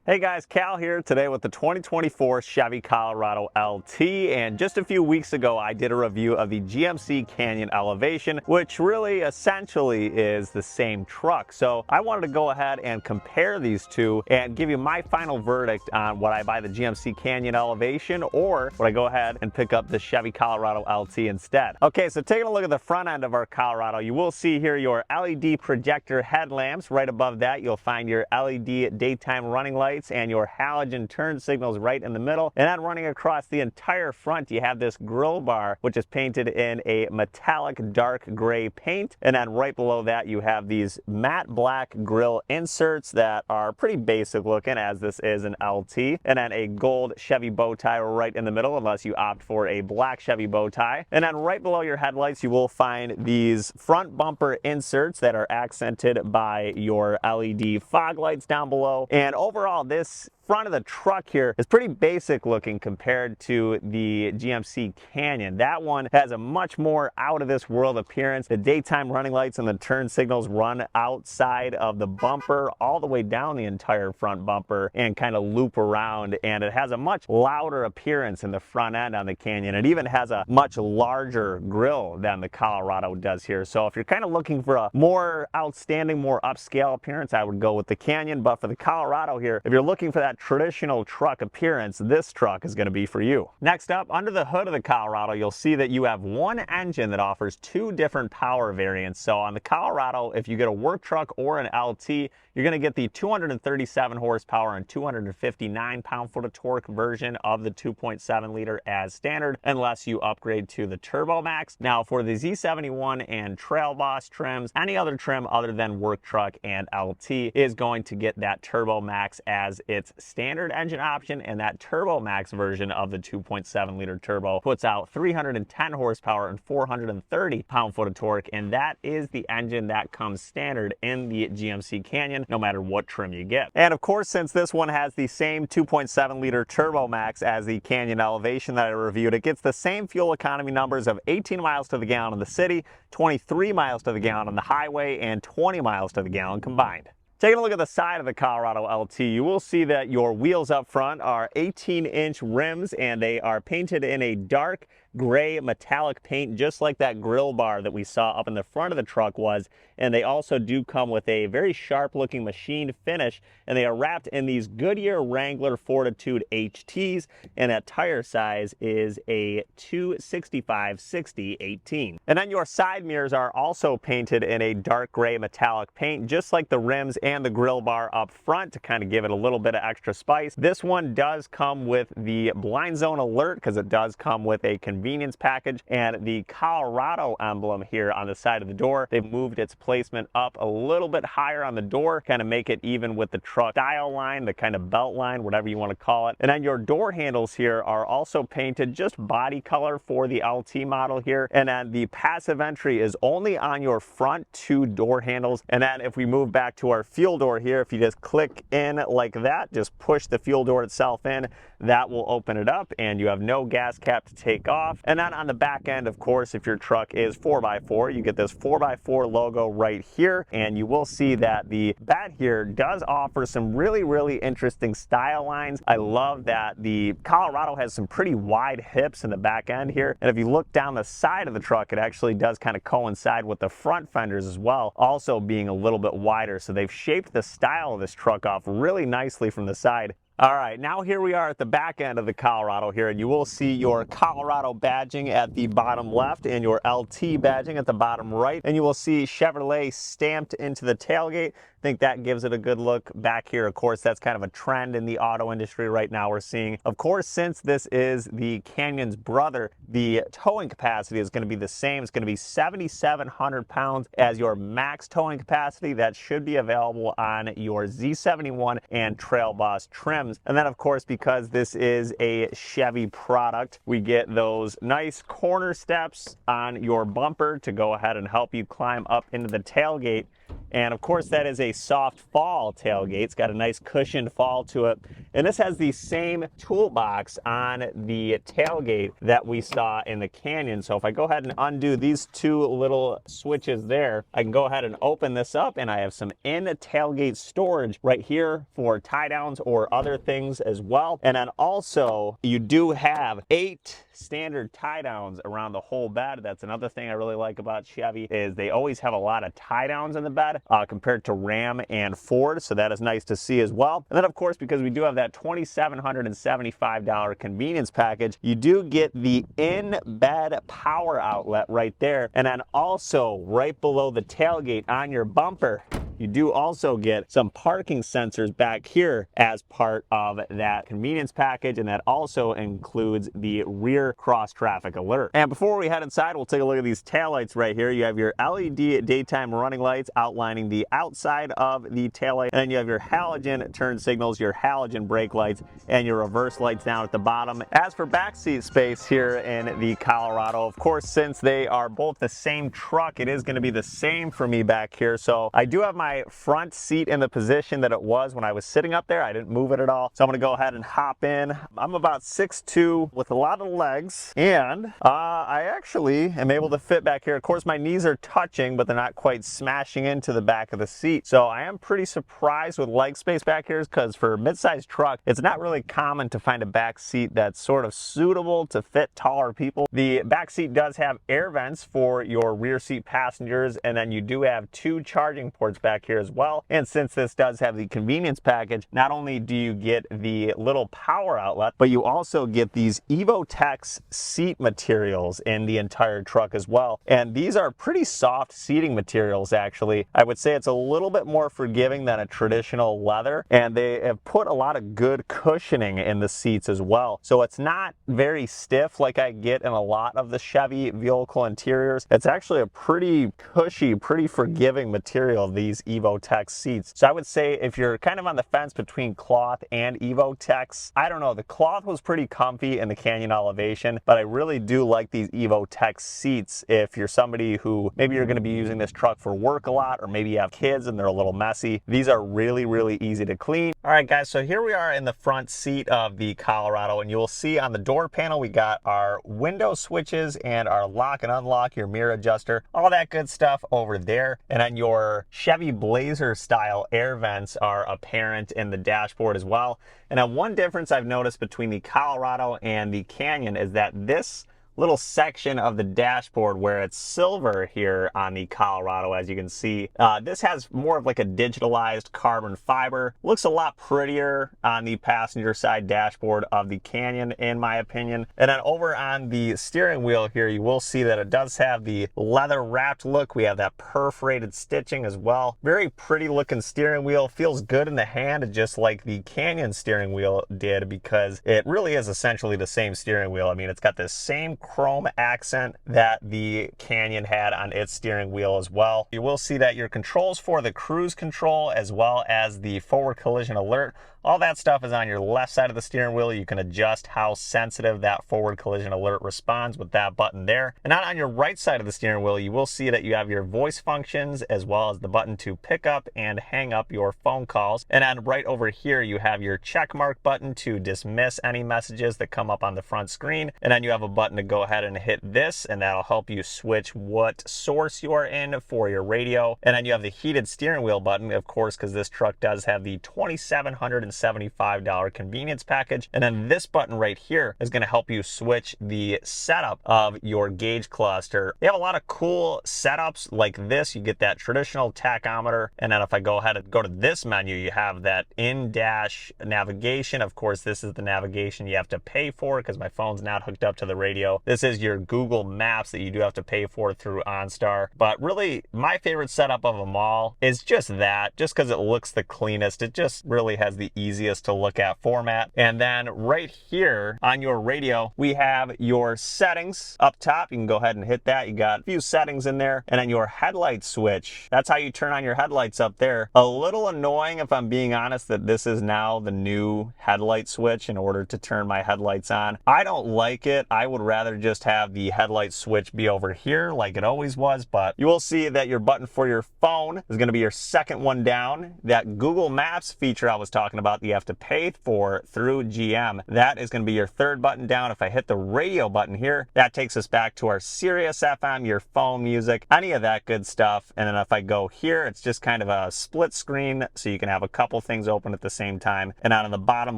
Hey guys, Cal here today with the 2024 Chevy Colorado LT, and just a few weeks ago I did a review of the GMC Canyon Elevation, which really essentially is the same truck. So I wanted to go ahead and compare these two and give you my final verdict on would I buy the GMC Canyon Elevation or would I go ahead and pick up the Chevy Colorado LT instead. Okay, so taking a look at the front end of our Colorado, you will see here your LED projector headlamps. Right above that you'll find your LED daytime running lights and your halogen turn signals right in the middle. And then running across the entire front, you have this grille bar, which is painted in a metallic dark gray paint. And then right below that, you have these matte black grille inserts that are pretty basic looking, as this is an LT. And then a gold Chevy bow tie right in the middle, unless you opt for a black Chevy bow tie. And then right below your headlights, you will find these front bumper inserts that are accented by your LED fog lights down below. And overall, this front of the truck here is pretty basic looking compared to the GMC Canyon. That one has a much more out of this world appearance. The daytime running lights and the turn signals run outside of the bumper all the way down the entire front bumper and kind of loop around, and it has a much louder appearance in the front end on the Canyon. It even has a much larger grille than the Colorado does here. So if you're kind of looking for a more outstanding, more upscale appearance, I would go with the Canyon. But for the Colorado here, if you're looking for that traditional truck appearance, this truck is going to be for you. Next up, under the hood of the Colorado, you'll see that you have one engine that offers two different power variants. So on the Colorado, if you get a work truck or an LT, you're going to get the 237 horsepower and 259 pound-foot of torque version of the 2.7 liter as standard, unless you upgrade to the Turbo Max. Now for the Z71 and Trail Boss trims, any other trim other than work truck and LT is going to get that Turbo Max as its standard engine option, and that Turbo Max version of the 2.7 liter turbo puts out 310 horsepower and 430 pound-foot of torque, and that is the engine that comes standard in the GMC Canyon, no matter what trim you get. And of course, since this one has the same 2.7 liter Turbo Max as the Canyon Elevation that I reviewed, it gets the same fuel economy numbers of 18 miles to the gallon in the city, 23 miles to the gallon on the highway, and 20 miles to the gallon combined. Taking a look at the side of the Colorado LT, you will see that your wheels up front are 18-inch rims, and they are painted in a dark gray metallic paint, just like that grille bar that we saw up in the front of the truck was. And they also do come with a very sharp looking machined finish, and they are wrapped in these Goodyear Wrangler Fortitude HTs, and that tire size is a 265/60/18. And then your side mirrors are also painted in a dark gray metallic paint, just like the rims and the grille bar up front, to kind of give it a little bit of extra spice. This one does come with the blind zone alert, because it does come with a convenience package, and the Colorado emblem here on the side of the door, they've moved its placement up a little bit higher on the door, kind of make it even with the truck style line, the kind of belt line, whatever you want to call it. And then your door handles here are also painted just body color for the LT model here, and then the passive entry is only on your front two door handles. And then if we move back to our fuel door here, if you just click in like that, just push the fuel door itself in, that will open it up, and you have no gas cap to take off. And then on the back end, of course, if your truck is 4x4, you get this 4x4 logo right here, and you will see that the bed here does offer some really interesting style lines. I love that the Colorado has some pretty wide hips in the back end here, and if you look down the side of the truck, it actually does kind of coincide with the front fenders as well, also being a little bit wider. So they've shaped the style of this truck off really nicely from the side. All right, now here we are at the back end of the Colorado here, and you will see your Colorado badging at the bottom left and your LT badging at the bottom right, and you will see Chevrolet stamped into the tailgate. I think that gives it a good look back here. Of course, that's kind of a trend in the auto industry right now we're seeing. Of course, since this is the Canyon's brother, the towing capacity is going to be the same. It's going to be 7,700 pounds as your max towing capacity. That should be available on your Z71 and Trail Boss trims. And then, of course, because this is a Chevy product, we get those nice corner steps on your bumper to go ahead and help you climb up into the tailgate. And of course, that is a soft fall tailgate. It's got a nice cushioned fall to it. And this has the same toolbox on the tailgate that we saw in the Canyon. So if I go ahead and undo these two little switches there, I can go ahead and open this up, and I have some in-tailgate storage right here for tie downs or other things as well. And then also you do have 8 standard tie downs around the whole bed. That's another thing I really like about Chevy, is they always have a lot of tie downs in the bed compared to Ram and Ford. So that is nice to see as well. And then of course, because we do have that $2,775 convenience package, you do get the in-bed power outlet right there. And then also right below the tailgate on your bumper, you do also get some parking sensors back here as part of that convenience package, and that also includes the rear cross traffic alert. And before we head inside, we'll take a look at these taillights right here. You have your LED daytime running lights outlining the outside of the taillight, and then you have your halogen turn signals, your halogen brake lights, and your reverse lights down at the bottom. As for backseat space here in the Colorado, of course, since they are both the same truck, it is going to be the same for me back here. So I do have my front seat in the position that it was when I was sitting up there. I didn't move it at all. So I'm going to go ahead and hop in. I'm about 6'2" with a lot of legs, and I actually am able to fit back here. Of course, my knees are touching, but they're not quite smashing into the back of the seat. So I am pretty surprised with leg space back here, because for a mid-sized truck, it's not really common to find a back seat that's sort of suitable to fit taller people. The back seat does have air vents for your rear seat passengers, and then you do have 2 charging ports back here as well. And since this does have the convenience package, not only do you get the little power outlet, but you also get these EvoTex seat materials in the entire truck as well. And these are pretty soft seating materials, actually. I would say it's a little bit more forgiving than a traditional leather, and they have put a lot of good cushioning in the seats as well. So it's not very stiff like I get in a lot of the Chevy vehicle interiors. It's actually a pretty cushy, pretty forgiving material, these EvoTex seats. So I would say if you're kind of on the fence between cloth and EvoTex, I don't know, the cloth was pretty comfy in the Canyon Elevation, but I really do like these EvoTex seats if you're somebody who maybe you're going to be using this truck for work a lot, or maybe you have kids and they're a little messy. These are really, really easy to clean. All right, guys, so here we are in the front seat of the Colorado, and you will see on the door panel, we got our window switches and our lock and unlock, your mirror adjuster, all that good stuff over there. And then your Chevy Blazer style air vents are apparent in the dashboard as well. And then one difference I've noticed between the Colorado and the Canyon is that this little section of the dashboard where it's silver here on the Colorado, as you can see, this has more of like a digitalized carbon fiber. Looks a lot prettier on the passenger side dashboard of the Canyon, in my opinion. And then over on the steering wheel here, you will see that it does have the leather wrapped look. We have that perforated stitching as well. Very pretty looking steering wheel. Feels good in the hand, just like the Canyon steering wheel did, because it really is essentially the same steering wheel. I mean, it's got this same chrome accent that the Canyon had on its steering wheel as well. You will see that your controls for the cruise control as well as the forward collision alert, all that stuff is on your left side of the steering wheel. You can adjust how sensitive that forward collision alert responds with that button there. And on your right side of the steering wheel, you will see that you have your voice functions as well as the button to pick up and hang up your phone calls. And then right over here, you have your check mark button to dismiss any messages that come up on the front screen. And then you have a button to go ahead and hit this, and that'll help you switch what source you are in for your radio. And then you have the heated steering wheel button, of course, because this truck does have the $2,775 convenience package. And then this button right here is going to help you switch the setup of your gauge cluster. They have a lot of cool setups like this. You get that traditional tachometer, and then if I go ahead and go to this menu, you have that in-dash navigation. Of course, this is the navigation you have to pay for because my phone's not hooked up to the radio. This is your Google Maps that you do have to pay for through OnStar. But really, my favorite setup of them all is just that, just because it looks the cleanest. It just really has the easiest to look at format. And then right here on your radio, we have your settings up top. You can go ahead and hit that. You got a few settings in there. And then your headlight switch. That's how you turn on your headlights up there. A little annoying, if I'm being honest, that this is now the new headlight switch in order to turn my headlights on. I don't like it. I would rather just have the headlight switch be over here like it always was, but you will see that your button for your phone is going to be your second one down. That Google Maps feature I was talking about about that you have to pay for through GM. That is going to be your third button down. If I hit the radio button here, that takes us back to our Sirius FM, your phone music, any of that good stuff. And then if I go here, it's just kind of a split screen, so you can have a couple things open at the same time. And on the bottom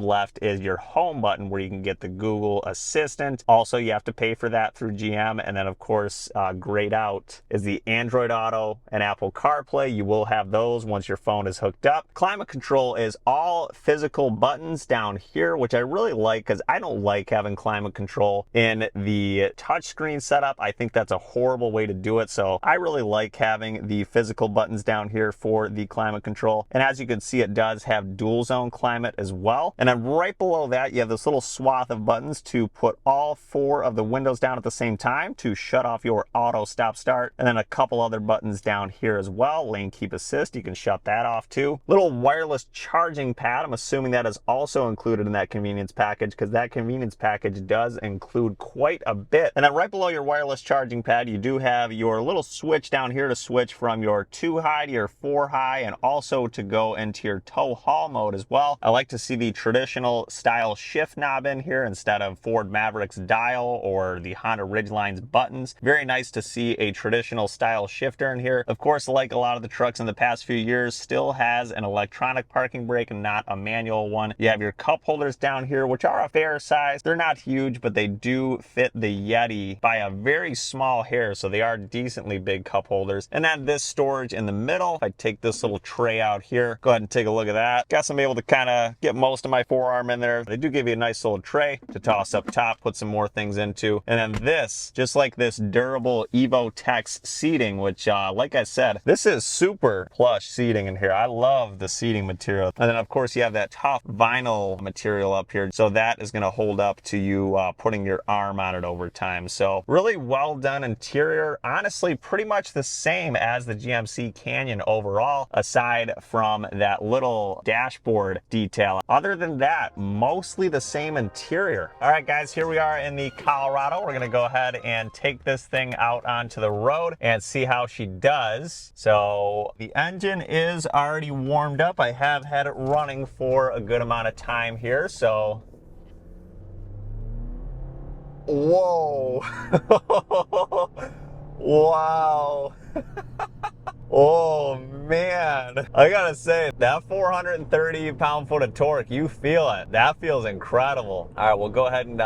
left is your home button, where you can get the Google Assistant. Also, you have to pay for that through GM. And then of course, grayed out is the Android Auto and Apple CarPlay. You will have those once your phone is hooked up. Climate control is all physical buttons down here, which I really like, because I don't like having climate control in the touchscreen setup. I think that's a horrible way to do it. So I really like having the physical buttons down here for the climate control. And as you can see, it does have dual zone climate as well. And then right below that, you have this little swath of buttons to put all 4 of the windows down at the same time to shut off your auto stop start. And then a couple other buttons down here as well. Lane keep assist, you can shut that off too. Little wireless charging pad. I'm assuming that is also included in that convenience package, because that convenience package does include quite a bit. And then right below your wireless charging pad, you do have your little switch down here to switch from your 2 high to your 4 high, and also to go into your tow haul mode as well. I like to see the traditional style shift knob in here instead of Ford Maverick's dial or the Honda Ridgeline's buttons. Very nice to see a traditional style shifter in here. Of course, like a lot of the trucks in the past few years, still has an electronic parking brake and not a manual one. You have your cup holders down here, which are a fair size. They're not huge, but they do fit the Yeti by a very small hair, so they are decently big cup holders. And then this storage in the middle. If I take this little tray out here, go ahead and take a look at that. Guess I'm able to kind of get most of my forearm in there. They do give you a nice little tray to toss up top, put some more things into. And then this, just like this durable Evo Tex seating, which like I said, this is super plush seating in here. I love the seating material. And then of course you have that tough vinyl material up here, so that is going to hold up to you putting your arm on it over time. So really well done interior. Honestly, pretty much the same as the GMC Canyon overall, aside from that little dashboard detail. Other than that, mostly the same interior. All right guys, here we are in the Colorado. We're going to go ahead and take this thing out onto the road and see how she does. So the engine is already warmed up. I have had it running for a good amount of time here, so whoa. Wow. Oh man, I gotta say, that 430 pound-foot of torque, you feel it. That feels incredible. All right, we'll go ahead and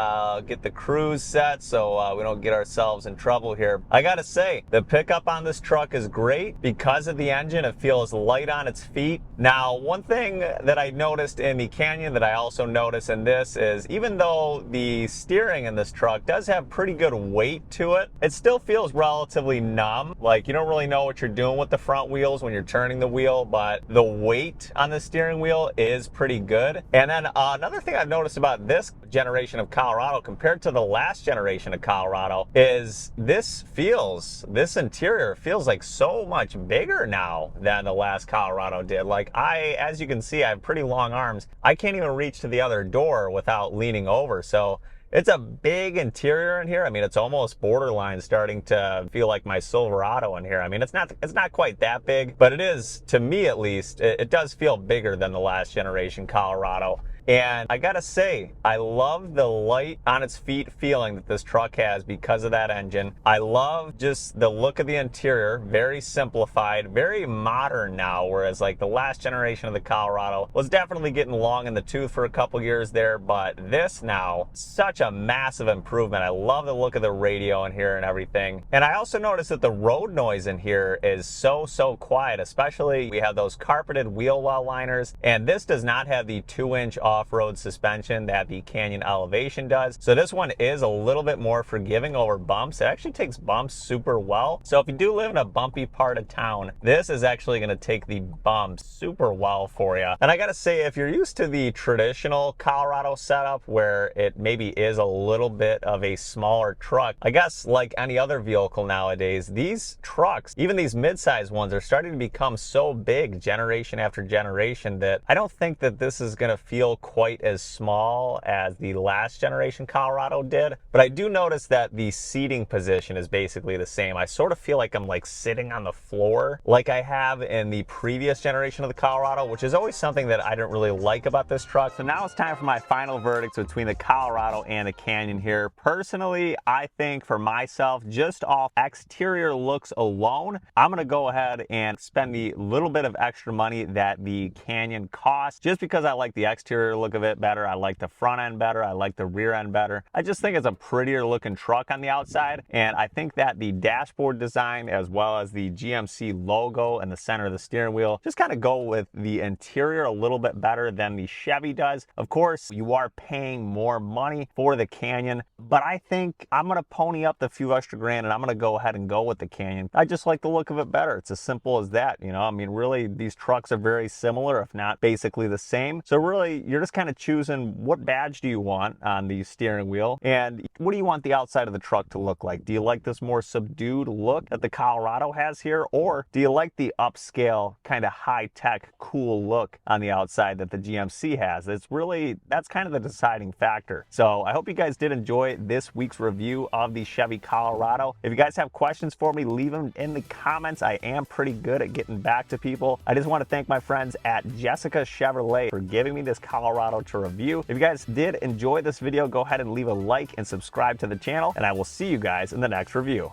get the cruise set so we don't get ourselves in trouble here. I gotta say, the pickup on this truck is great. Because of the engine, it feels light on its feet. Now, one thing that I noticed in the Canyon that I also noticed in this is, even though the steering in this truck does have pretty good weight to it, it still feels relatively numb. Like, you don't really know what you're doing with the front wheels when you're turning the wheel, but the weight on the steering wheel is pretty good. And then another thing I've noticed about this generation of Colorado compared to the last generation of Colorado is this interior feels like so much bigger now than the last Colorado did. Like, as you can see, I have pretty long arms. I can't even reach to the other door without leaning over. So it's a big interior in here. I mean, it's almost borderline starting to feel like my Silverado in here. I mean, it's not quite that big, but it is, to me at least, it does feel bigger than the last generation Colorado. And I gotta say, I love the light on its feet feeling that this truck has because of that engine. I love just the look of the interior, very simplified, very modern now, whereas like the last generation of the Colorado was definitely getting long in the tooth for a couple years there, but this now, such a massive improvement. I love the look of the radio in here and everything. And I also noticed that the road noise in here is so quiet, especially we have those carpeted wheel well liners, and this does not have the 2-inch off-road suspension that the Canyon Elevation does. So this one is a little bit more forgiving over bumps. It actually takes bumps super well. So if you do live in a bumpy part of town, this is actually going to take the bumps super well for you. And I gotta say, if you're used to the traditional Colorado setup where it maybe is a little bit of a smaller truck, I guess like any other vehicle nowadays, these trucks, even these mid-size ones, are starting to become so big generation after generation that I don't think that this is going to feel quite as small as the last generation Colorado did, but I do notice that the seating position is basically the same. I sort of feel like I'm like sitting on the floor like I have in the previous generation of the Colorado, which is always something that I didn't really like about this truck. So now it's time for my final verdict between the Colorado and the Canyon here. Personally, I think for myself, just off exterior looks alone, I'm gonna go ahead and spend the little bit of extra money that the Canyon costs, just because I like the exterior look of it better. I like the front end better. I like the rear end better. I just think it's a prettier looking truck on the outside, and I think that the dashboard design as well as the GMC logo in the center of the steering wheel just kind of go with the interior a little bit better than the Chevy does. Of course, you are paying more money for the Canyon, but I think I'm gonna pony up the few extra grand and I'm gonna go ahead and go with the Canyon. I just like the look of it better. It's as simple as that, you know. I mean, really, these trucks are very similar, if not basically the same. So really, you're just kind of choosing what badge do you want on the steering wheel, and what do you want the outside of the truck to look like? Do you like this more subdued look that the Colorado has here, or do you like the upscale, kind of high-tech, cool look on the outside that the GMC has? That's kind of the deciding factor. So I hope you guys did enjoy this week's review of the Chevy Colorado. If you guys have questions for me, leave them in the comments. I am pretty good at getting back to people. I just want to thank my friends at Jessica Chevrolet for giving me this Colorado to review. If you guys did enjoy this video, go ahead and leave a like and subscribe to the channel, and I will see you guys in the next review.